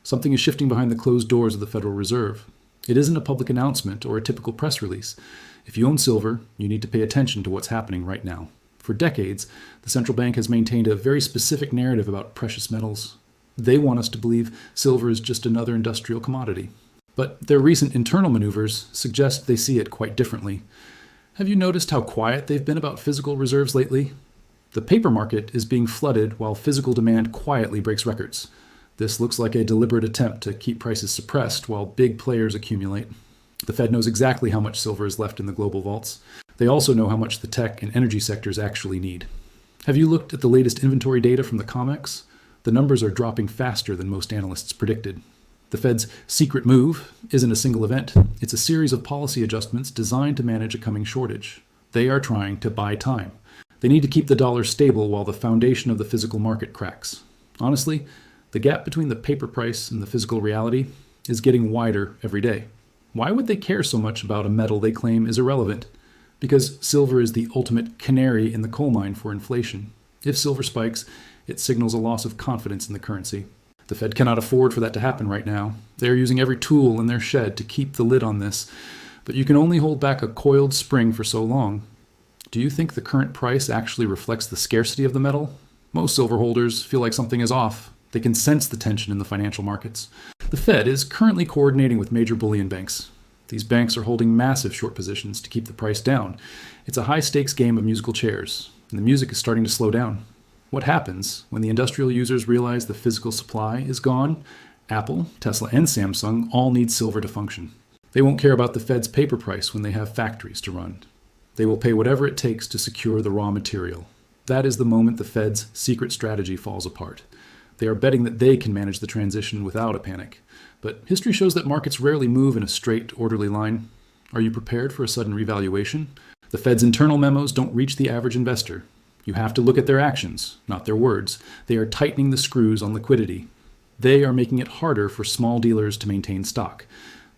Something is shifting behind the closed doors of the Federal Reserve. It isn't a public announcement or a typical press release. If you own silver, you need to pay attention to what's happening right now. For decades, the central bank has maintained a very specific narrative about precious metals. They want us to believe silver is just another industrial commodity. But their recent internal maneuvers suggest they see it quite differently. Have you noticed how quiet they've been about physical reserves lately? The paper market is being flooded while physical demand quietly breaks records. This looks like a deliberate attempt to keep prices suppressed while big players accumulate. The Fed knows exactly how much silver is left in the global vaults. They also know how much the tech and energy sectors actually need. Have you looked at the latest inventory data from the COMEX? The numbers are dropping faster than most analysts predicted. The Fed's secret move isn't a single event. It's a series of policy adjustments designed to manage a coming shortage. They are trying to buy time. They need to keep the dollar stable while the foundation of the physical market cracks. Honestly, the gap between the paper price and the physical reality is getting wider every day. Why would they care so much about a metal they claim is irrelevant? Because silver is the ultimate canary in the coal mine for inflation. If silver spikes, it signals a loss of confidence in the currency. The Fed cannot afford for that to happen right now. They are using every tool in their shed to keep the lid on this, but you can only hold back a coiled spring for so long. Do you think the current price actually reflects the scarcity of the metal? Most silver holders feel like something is off. They can sense the tension in the financial markets. The Fed is currently coordinating with major bullion banks. These banks are holding massive short positions to keep the price down. It's a high-stakes game of musical chairs, and the music is starting to slow down. What happens when the industrial users realize the physical supply is gone? Apple, Tesla, and Samsung all need silver to function. They won't care about the Fed's paper price when they have factories to run. They will pay whatever it takes to secure the raw material. That is the moment the Fed's secret strategy falls apart. They are betting that they can manage the transition without a panic. But history shows that markets rarely move in a straight, orderly line. Are you prepared for a sudden revaluation? The Fed's internal memos don't reach the average investor. You have to look at their actions, not their words. They are tightening the screws on liquidity. They are making it harder for small dealers to maintain stock.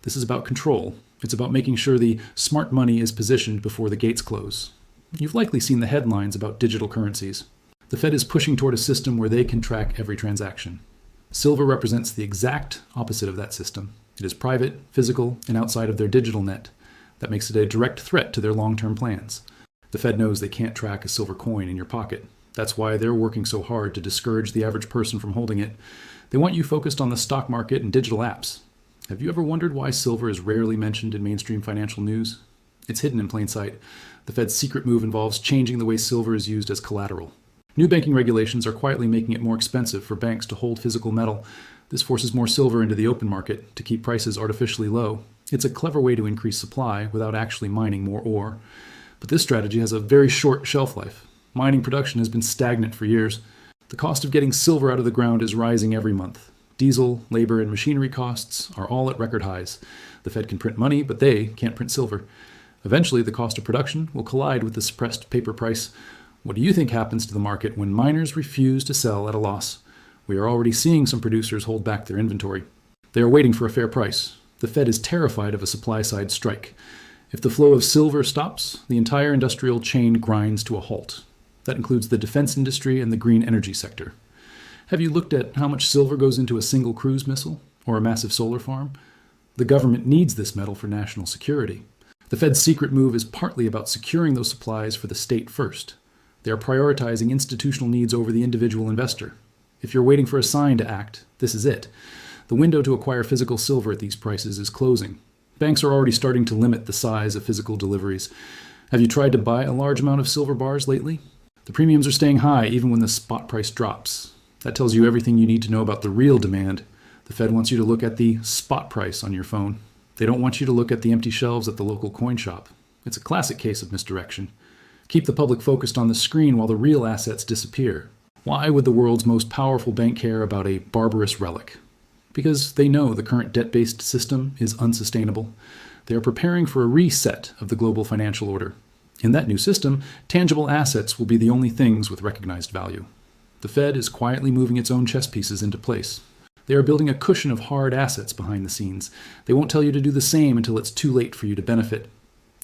This is about control. It's about making sure the smart money is positioned before the gates close. You've likely seen the headlines about digital currencies. The Fed is pushing toward a system where they can track every transaction. Silver represents the exact opposite of that system. It is private, physical, and outside of their digital net. That makes it a direct threat to their long-term plans. The Fed knows they can't track a silver coin in your pocket. That's why they're working so hard to discourage the average person from holding it. They want you focused on the stock market and digital apps. Have you ever wondered why silver is rarely mentioned in mainstream financial news? It's hidden in plain sight. The Fed's secret move involves changing the way silver is used as collateral. New banking regulations are quietly making it more expensive for banks to hold physical metal. This forces more silver into the open market to keep prices artificially low. It's a clever way to increase supply without actually mining more ore. But this strategy has a very short shelf life. Mining production has been stagnant for years. The cost of getting silver out of the ground is rising every month. Diesel, labor, and machinery costs are all at record highs. The Fed can print money, but they can't print silver. Eventually, the cost of production will collide with the suppressed paper price. What do you think happens to the market when miners refuse to sell at a loss? We are already seeing some producers hold back their inventory. They are waiting for a fair price. The Fed is terrified of a supply-side strike. If the flow of silver stops, the entire industrial chain grinds to a halt. That includes the defense industry and the green energy sector. Have you looked at how much silver goes into a single cruise missile or a massive solar farm? The government needs this metal for national security. The Fed's secret move is partly about securing those supplies for the state first. They are prioritizing institutional needs over the individual investor. If you're waiting for a sign to act, this is it. The window to acquire physical silver at these prices is closing. Banks are already starting to limit the size of physical deliveries. Have you tried to buy a large amount of silver bars lately? The premiums are staying high even when the spot price drops. That tells you everything you need to know about the real demand. The Fed wants you to look at the spot price on your phone. They don't want you to look at the empty shelves at the local coin shop. It's a classic case of misdirection. Keep the public focused on the screen while the real assets disappear. Why would the world's most powerful bank care about a barbarous relic? Because they know the current debt-based system is unsustainable. They are preparing for a reset of the global financial order. In that new system, tangible assets will be the only things with recognized value. The Fed is quietly moving its own chess pieces into place. They are building a cushion of hard assets behind the scenes. They won't tell you to do the same until it's too late for you to benefit.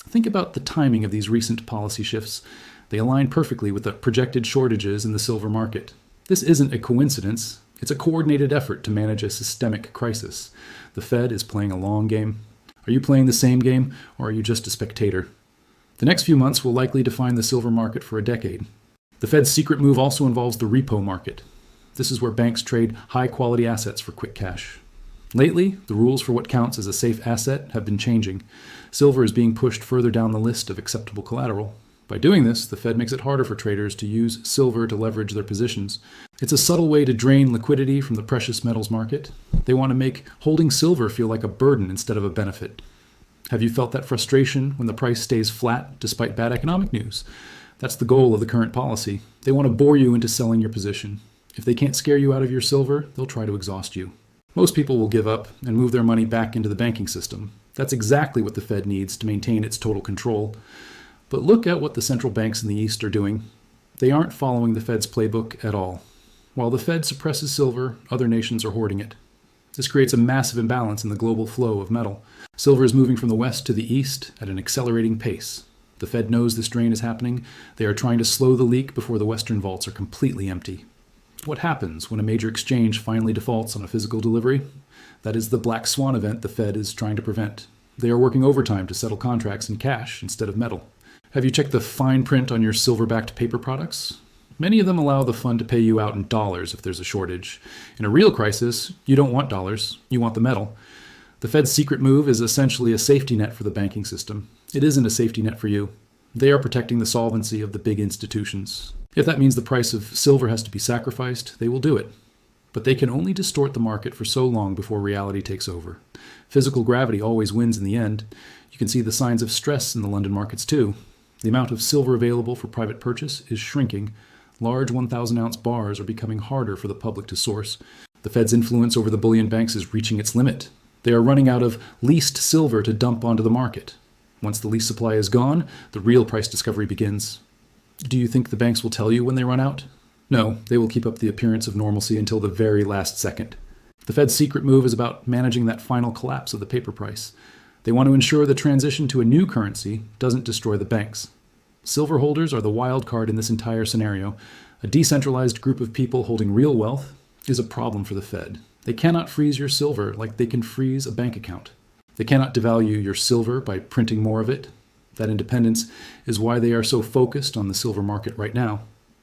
Think about the timing of these recent policy shifts. They align perfectly with the projected shortages in the silver market. This isn't a coincidence. It's a coordinated effort to manage a systemic crisis. The Fed is playing a long game. Are you playing the same game, or are you just a spectator? The next few months will likely define the silver market for a decade. The Fed's secret move also involves the repo market. This is where banks trade high-quality assets for quick cash. Lately, the rules for what counts as a safe asset have been changing. Silver is being pushed further down the list of acceptable collateral. By doing this, the Fed makes it harder for traders to use silver to leverage their positions. It's a subtle way to drain liquidity from the precious metals market. They want to make holding silver feel like a burden instead of a benefit. Have you felt that frustration when the price stays flat despite bad economic news? That's the goal of the current policy. They want to bore you into selling your position. If they can't scare you out of your silver, they'll try to exhaust you. Most people will give up and move their money back into the banking system. That's exactly what the Fed needs to maintain its total control. But look at what the central banks in the East are doing. They aren't following the Fed's playbook at all. While the Fed suppresses silver, other nations are hoarding it. This creates a massive imbalance in the global flow of metal. Silver is moving from the west to the east at an accelerating pace. The Fed knows this drain is happening. They are trying to slow the leak before the western vaults are completely empty. What happens when a major exchange finally defaults on a physical delivery? That is the black swan event the Fed is trying to prevent. They are working overtime to settle contracts in cash instead of metal. Have you checked the fine print on your silver-backed paper products? Many of them allow the fund to pay you out in dollars if there's a shortage. In a real crisis, you don't want dollars, you want the metal. The Fed's secret move is essentially a safety net for the banking system. It isn't a safety net for you. They are protecting the solvency of the big institutions. If that means the price of silver has to be sacrificed, they will do it. But they can only distort the market for so long before reality takes over. Physical gravity always wins in the end. You can see the signs of stress in the London markets too. The amount of silver available for private purchase is shrinking. Large 1,000-ounce bars are becoming harder for the public to source. The Fed's influence over the bullion banks is reaching its limit. They are running out of leased silver to dump onto the market. Once the lease supply is gone, the real price discovery begins. Do you think the banks will tell you when they run out? No, they will keep up the appearance of normalcy until the very last second. The Fed's secret move is about managing that final collapse of the paper price. They want to ensure the transition to a new currency doesn't destroy the banks. Silver holders are the wild card in this entire scenario. A decentralized group of people holding real wealth is a problem for the Fed. They cannot freeze your silver like they can freeze a bank account. They cannot devalue your silver by printing more of it. That independence is why they are so focused on the silver market right now.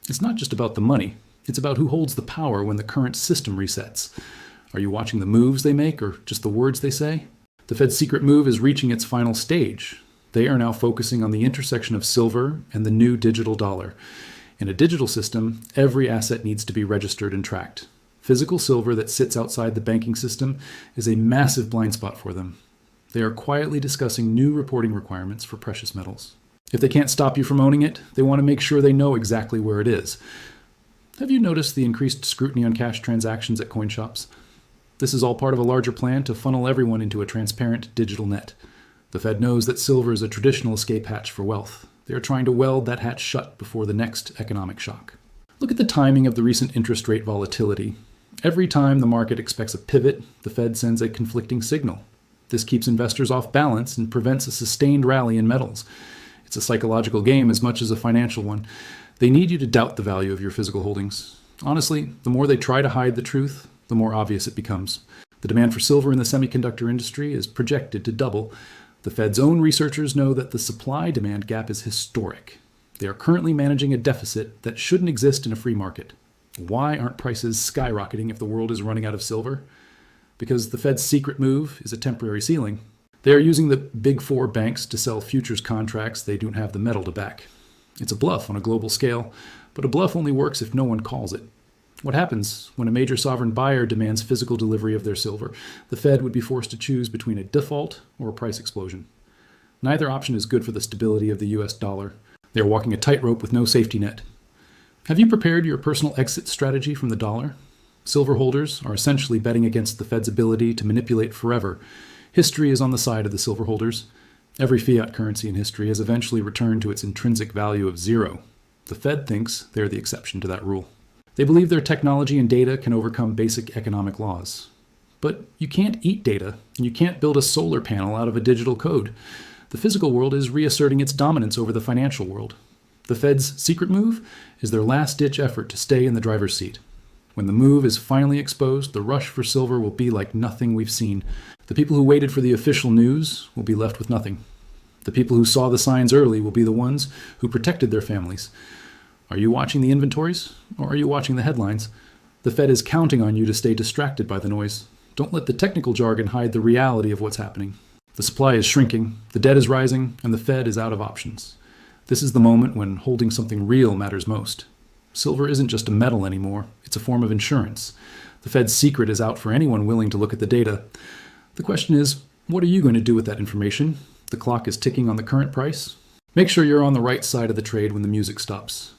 It's not just about the money. It's about who holds the power when the current system resets. Are you watching the moves they make or just the words they say? The Fed's secret move is reaching its final stage. They are now focusing on the intersection of silver and the new digital dollar. In a digital system, every asset needs to be registered and tracked. Physical silver that sits outside the banking system is a massive blind spot for them. They are quietly discussing new reporting requirements for precious metals. If they can't stop you from owning it, they want to make sure they know exactly where it is. Have you noticed the increased scrutiny on cash transactions at coin shops? This is all part of a larger plan to funnel everyone into a transparent digital net. The Fed knows that silver is a traditional escape hatch for wealth. They are trying to weld that hatch shut before the next economic shock. Look at the timing of the recent interest rate volatility. Every time the market expects a pivot, the Fed sends a conflicting signal. This keeps investors off balance and prevents a sustained rally in metals. It's a psychological game as much as a financial one. They need you to doubt the value of your physical holdings. Honestly, the more they try to hide the truth, the more obvious it becomes. The demand for silver in the semiconductor industry is projected to double. The Fed's own researchers know that the supply-demand gap is historic. They are currently managing a deficit that shouldn't exist in a free market. Why aren't prices skyrocketing if the world is running out of silver? Because the Fed's secret move is a temporary ceiling. They are using the big four banks to sell futures contracts they don't have the metal to back. It's a bluff on a global scale, but a bluff only works if no one calls it. What happens when a major sovereign buyer demands physical delivery of their silver? The Fed would be forced to choose between a default or a price explosion. Neither option is good for the stability of the US dollar. They are walking a tightrope with no safety net. Have you prepared your personal exit strategy from the dollar? Silver holders are essentially betting against the Fed's ability to manipulate forever. History is on the side of the silver holders. Every fiat currency in history has eventually returned to its intrinsic value of zero. The Fed thinks they're the exception to that rule. They believe their technology and data can overcome basic economic laws. But you can't eat data, and you can't build a solar panel out of a digital code. The physical world is reasserting its dominance over the financial world. The Fed's secret move is their last-ditch effort to stay in the driver's seat. When the move is finally exposed, the rush for silver will be like nothing we've seen. The people who waited for the official news will be left with nothing. The people who saw the signs early will be the ones who protected their families. Are you watching the inventories, or are you watching the headlines? The Fed is counting on you to stay distracted by the noise. Don't let the technical jargon hide the reality of what's happening. The supply is shrinking, the debt is rising, and the Fed is out of options. This is the moment when holding something real matters most. Silver isn't just a metal anymore, it's a form of insurance. The Fed's secret is out for anyone willing to look at the data. The question is, what are you going to do with that information? The clock is ticking on the current price. Make sure you're on the right side of the trade when the music stops.